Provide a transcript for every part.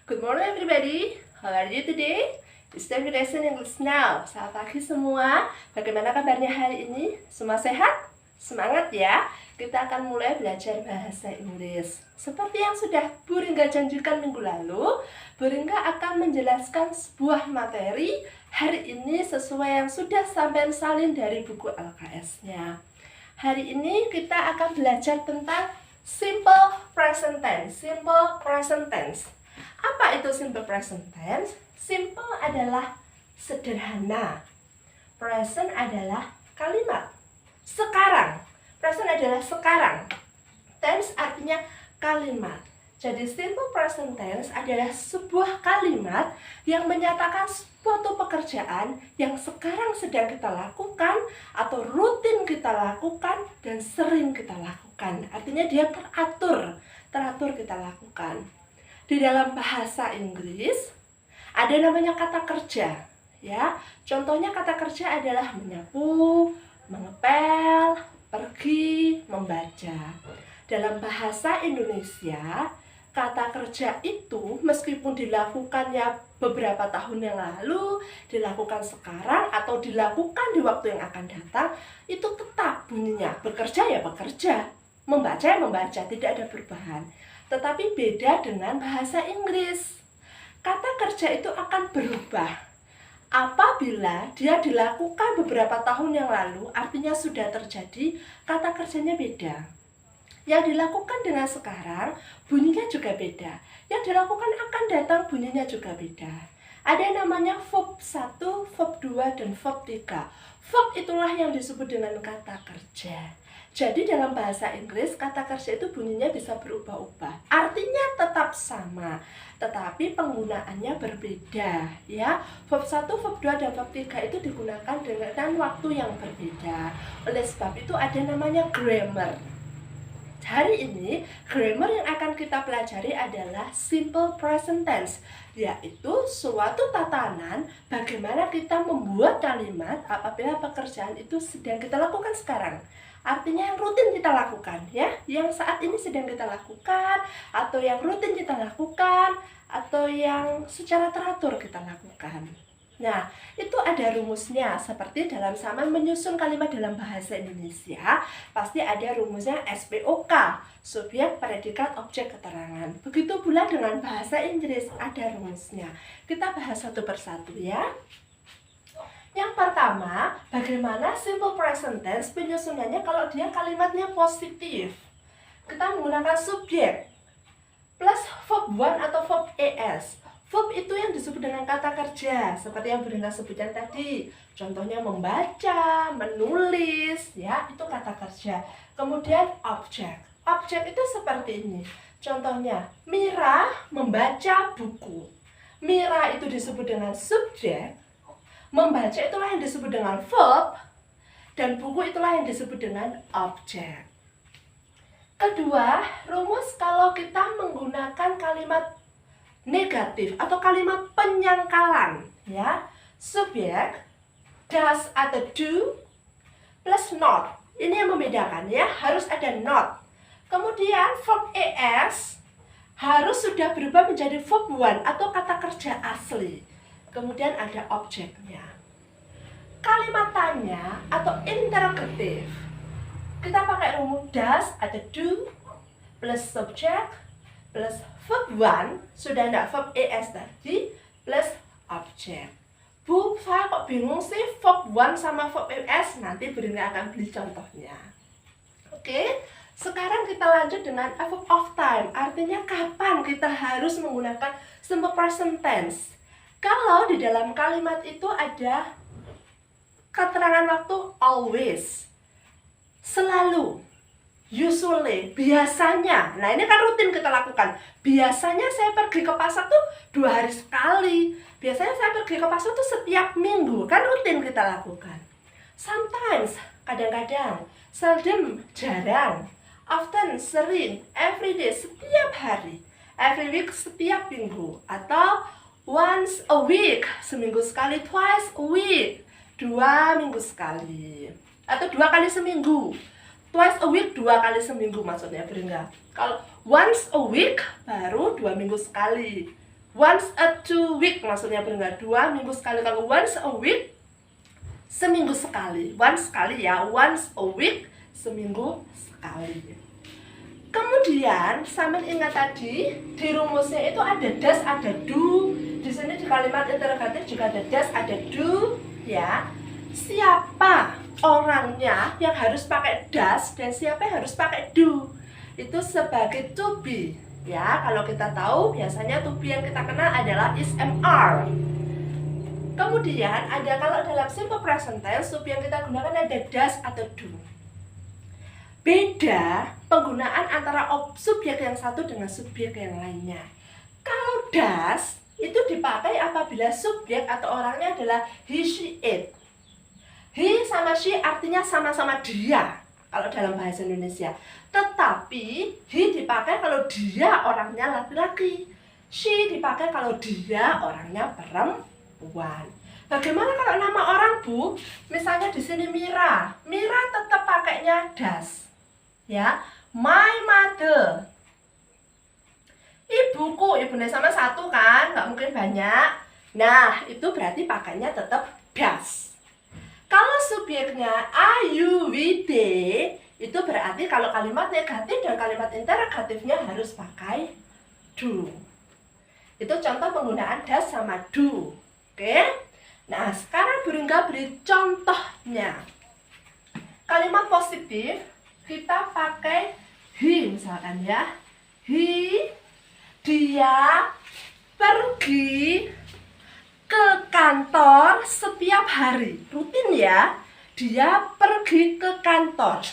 Good morning everybody, how are you today? It's time to lesson English now. Selamat pagi semua. Bagaimana kabarnya hari ini? Semua sehat? Semangat ya. Kita akan mulai belajar bahasa Inggris. Seperti yang sudah Bu Ringga janjikan minggu lalu, Bu Ringga akan menjelaskan sebuah materi hari ini sesuai yang sudah sampai salin dari buku LKS-nya. Hari ini kita akan belajar tentang simple present tense. Simple present tense. Apa itu simple present tense? Simple adalah sederhana. Present adalah kalimat sekarang. Present adalah sekarang. Tense artinya kalimat. Jadi simple present tense adalah sebuah kalimat yang menyatakan suatu pekerjaan yang sekarang sedang kita lakukan atau rutin kita lakukan dan sering kita lakukan. Artinya dia teratur kita lakukan. Di dalam bahasa Inggris ada namanya kata kerja, ya. Contohnya kata kerja adalah menyapu, mengepel, pergi, membaca. Dalam bahasa Indonesia, kata kerja itu meskipun dilakukannya beberapa tahun yang lalu, dilakukan sekarang atau dilakukan di waktu yang akan datang, itu tetap bunyinya. Bekerja ya bekerja, membaca ya membaca, tidak ada perubahan. Tetapi beda dengan bahasa Inggris. Kata kerja itu akan berubah apabila dia dilakukan beberapa tahun yang lalu, artinya sudah terjadi, kata kerjanya beda. Yang dilakukan dengan sekarang, bunyinya juga beda. Yang dilakukan akan datang, bunyinya juga beda. Ada namanya verb 1, verb 2, dan verb 3. Verb itulah yang disebut dengan kata kerja. Jadi dalam bahasa Inggris, kata kerja itu bunyinya bisa berubah-ubah. Artinya tetap sama, tetapi penggunaannya berbeda, ya. Verb 1, verb 2, dan verb 3 itu digunakan dengan waktu yang berbeda. Oleh sebab itu ada namanya grammar. Hari ini, grammar yang akan kita pelajari adalah simple present tense, yaitu suatu tatanan bagaimana kita membuat kalimat apabila pekerjaan itu sedang kita lakukan sekarang. Artinya yang rutin kita lakukan, ya, yang saat ini sedang kita lakukan, atau yang rutin kita lakukan, atau yang secara teratur kita lakukan. Nah, itu ada rumusnya, seperti dalam sama menyusun kalimat dalam bahasa Indonesia, pasti ada rumusnya SPOK, subjek, predikat, objek, keterangan. Begitu pula dengan bahasa Inggris, ada rumusnya. Kita bahas satu persatu ya. Yang pertama, bagaimana simple present tense penyusunannya kalau dia kalimatnya positif. Kita menggunakan subjek plus verb 1 atau verb ES. Verb itu yang disebut dengan kata kerja, seperti yang Brenda sebutkan tadi. Contohnya membaca, menulis, ya, itu kata kerja. Kemudian objek. Objek itu seperti ini. Contohnya, Mira membaca buku. Mira itu disebut dengan subjek, membaca itulah yang disebut dengan verb, dan buku itulah yang disebut dengan objek. Kedua, rumus kalau kita menggunakan kalimat negatif atau kalimat penyangkalan, ya. Subjek does atau do plus not. Ini yang membedakan, ya, harus ada not. Kemudian verb es harus sudah berubah menjadi verb 1 atau kata kerja asli. Kemudian ada objeknya. Kalimat tanya atau interrogative, kita pakai rumus does atau do plus subjek plus verb 1, sudah enggak verb es tadi, plus objek. Bu, saya kok bingung sih verb 1 sama verb es, nanti Bu Ringga akan beli contohnya. Oke, sekarang kita lanjut dengan verb of time, artinya kapan kita harus menggunakan simple present tense. Kalau di dalam kalimat itu ada keterangan waktu always, selalu, usually, biasanya. Nah, ini kan rutin kita lakukan. Biasanya saya pergi ke pasar tuh 2 hari sekali. Biasanya saya pergi ke pasar tuh setiap minggu. Kan rutin kita lakukan. Sometimes, kadang-kadang. Seldom, jarang. Often, sering. Every day, setiap hari. Every week, setiap minggu. Atau once a week, seminggu sekali. Twice a week, 2 minggu sekali. Atau 2 kali seminggu. Twice a week, 2 kali seminggu maksudnya, Brenda. Kalau once a week, baru 2 minggu sekali. Once a 2 week maksudnya benar, 2 minggu sekali. Kalau once a week, seminggu sekali. Once sekali ya, once a week, seminggu sekali. Kemudian, sampean ingat tadi di rumusnya itu ada das, ada do. Di sini di kalimat interrogatif juga ada das, ada do, ya. Siapa orangnya yang harus pakai das dan siapa yang harus pakai do? Itu sebagai to be, ya. Kalau kita tahu biasanya to be yang kita kenal adalah is, am, are. Kemudian ada kalau dalam simple present tense to be yang kita gunakan ada das atau do. Beda penggunaan antara subjek yang satu dengan subjek yang lainnya. Kalau das itu dipakai apabila subjek atau orangnya adalah he, she, it. He sama she artinya sama-sama dia kalau dalam bahasa Indonesia. Tetapi he dipakai kalau dia orangnya laki-laki. She dipakai kalau dia orangnya perempuan. Bagaimana kalau nama orang, Bu? Misalnya di sini Mira. Mira tetap pakainya das. Ya, my mother. Ibuku, ibunya sama satu kan, nggak mungkin banyak. Nah, itu berarti pakainya tetap das. Kalau subjeknya I, you, we, they, itu berarti kalau kalimat negatif dan kalimat interrogatifnya harus pakai do. Itu contoh penggunaan das sama do. Oke? Nah, sekarang beri contohnya. Kalimat positif kita pakai he misalkan ya. He, dia pergi ke kantor setiap hari. Rutin ya. Dia pergi ke kantor.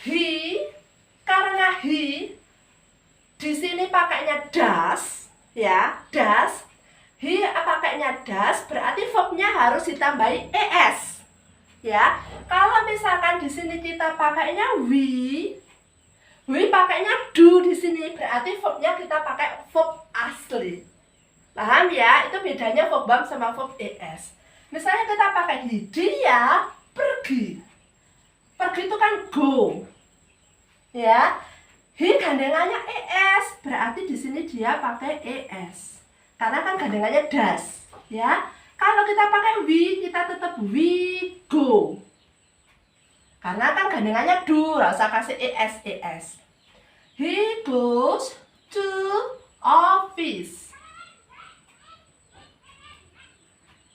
He, karena he di sini pakainya das, ya, das. He pakainya das, berarti verbnya harus ditambahi es. Ya, kalau misalkan di sini kita pakainya we pakainya do di sini, berarti verbnya kita pakai verb asli. Paham ya? Itu bedanya verb bam sama verb es. Misalnya kita pakai dia pergi. Pergi itu kan go. Ya. He gandengannya es, berarti di sini dia pakai es. Karena kan gandengannya das, ya. Kalau kita pakai we, kita tetap we go. Karena kan gandengannya do, nggak usah kasih es. He goes to office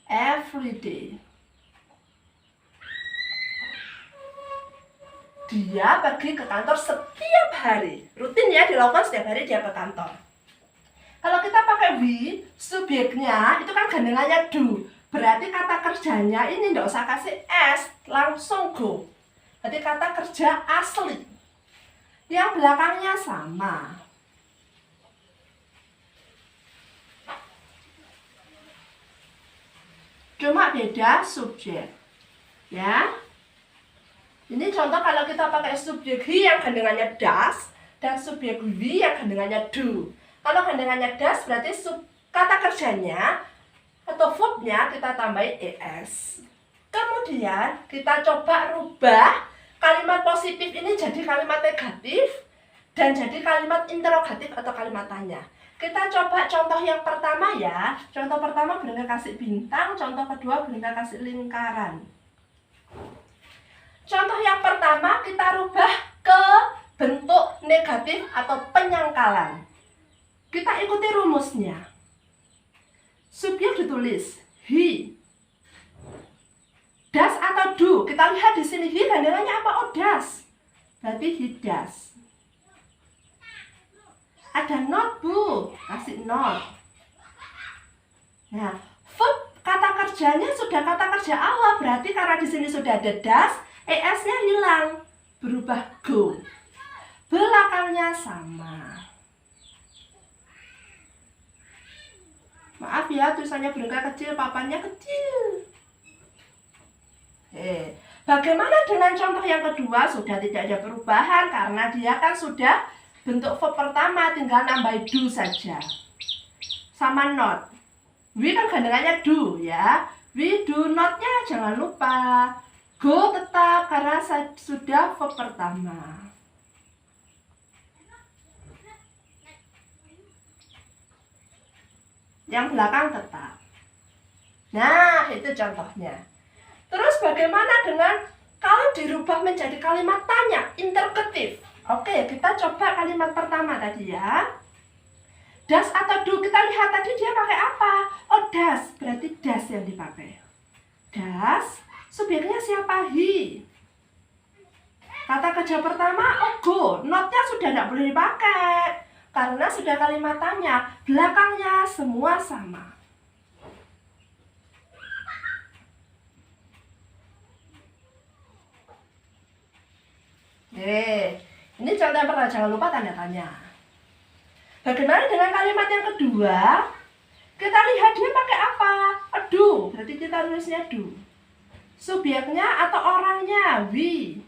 every day. Dia pergi ke kantor setiap hari. Rutin ya, dilakukan setiap hari dia ke kantor. Kalau kita pakai we, subjeknya itu kan gandengannya do. Berarti kata kerjanya ini nggak usah kasih s, langsung go. Berarti kata kerja asli. Yang belakangnya sama. Cuma beda subjek. Ya. Ini contoh kalau kita pakai subjek he yang gandengannya das dan subjek we yang gandengannya do. Kalau gandengannya das berarti kata kerjanya atau verbnya kita tambahin es. Kemudian kita coba rubah kalimat positif ini jadi kalimat negatif dan jadi kalimat interrogatif atau kalimat tanya. Kita coba contoh yang pertama ya. Contoh pertama benar kasih bintang, contoh kedua benar kasih lingkaran. Contoh yang pertama kita rubah ke bentuk negatif atau penyangkalan. Kita ikuti rumusnya. Subjek ditulis he. Das atau do? Kita lihat di sini he gandengannya apa? Oh, das. Berarti he does. Ada not, Bu. Kasih not. Nah, verb kata kerjanya sudah kata kerja awal, berarti karena di sini sudah ada das, es-nya hilang, berubah go. Belakangnya sama. Maaf ya, tulisannya berangkat kecil, papannya kecil. Bagaimana dengan contoh yang kedua? Sudah tidak ada perubahan karena dia kan sudah bentuk verb pertama, tinggal nambahin do saja. Sama not. We kan gandengannya do ya. We do not-nya jangan lupa. Go tetap karena sudah verb pertama. yang belakang tetap. Nah, itu contohnya. Terus bagaimana dengan kalau dirubah menjadi kalimat tanya, interrogatif? Oke, kita coba kalimat pertama tadi ya. Das atau do, kita lihat tadi dia pakai apa? Oh, das, berarti das yang dipakai. Das, subjeknya siapa? He. Kata kerja pertama, oh go, notnya sudah tidak boleh dipakai karena sudah kalimat tanya, belakangnya semua sama. Ini contoh yang pertama, jangan lupa tanda tanya. Bagaimana dengan kalimat yang kedua? Kita lihat dia pakai apa? Do, berarti kita tulisnya do. Subjeknya atau orangnya, we.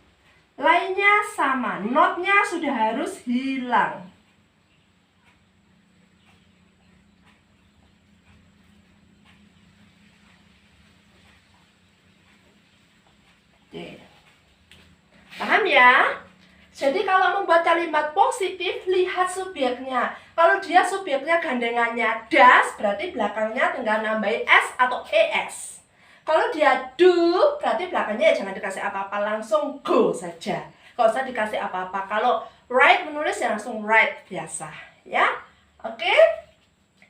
Lainnya sama, notnya sudah harus hilang. Oke. Paham ya? Jadi kalau membuat kalimat positif, lihat subjeknya. Kalau dia subjeknya gandengannya das, berarti belakangnya tinggal nambahin s atau es. Kalau dia do, berarti belakangnya jangan dikasih apa-apa, langsung go saja. Kalau usah dikasih apa-apa. Kalau write, menulis ya langsung write biasa. Ya, oke?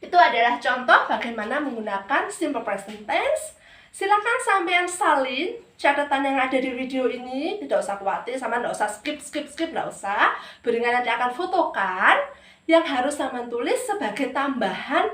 Itu adalah contoh bagaimana menggunakan simple present tense. Silakan sampean salin catatan yang ada di video ini, tidak usah khawatir, sama tidak usah skip, tidak usah. Beringan nanti akan fotokan yang harus sama tulis sebagai tambahan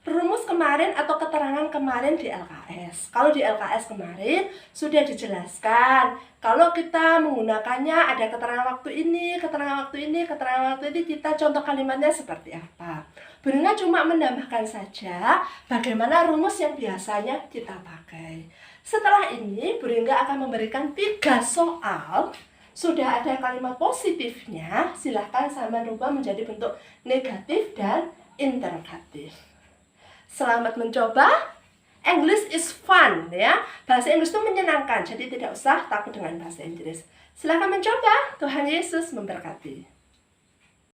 rumus kemarin atau keterangan kemarin di LKS. Kalau di LKS kemarin sudah dijelaskan, kalau kita menggunakannya ada keterangan waktu ini, keterangan waktu ini, keterangan waktu ini, kita contoh kalimatnya seperti apa. Benar cuma menambahkan saja bagaimana rumus yang biasanya kita pakai. Setelah ini, Bu Ringga akan memberikan 3 soal. Sudah ada kalimat positifnya, silahkan sama rubah menjadi bentuk negatif dan interrogatif. Selamat mencoba. English is fun ya. Bahasa Inggris itu menyenangkan, jadi tidak usah takut dengan bahasa Inggris. Silahkan mencoba. Tuhan Yesus memberkati.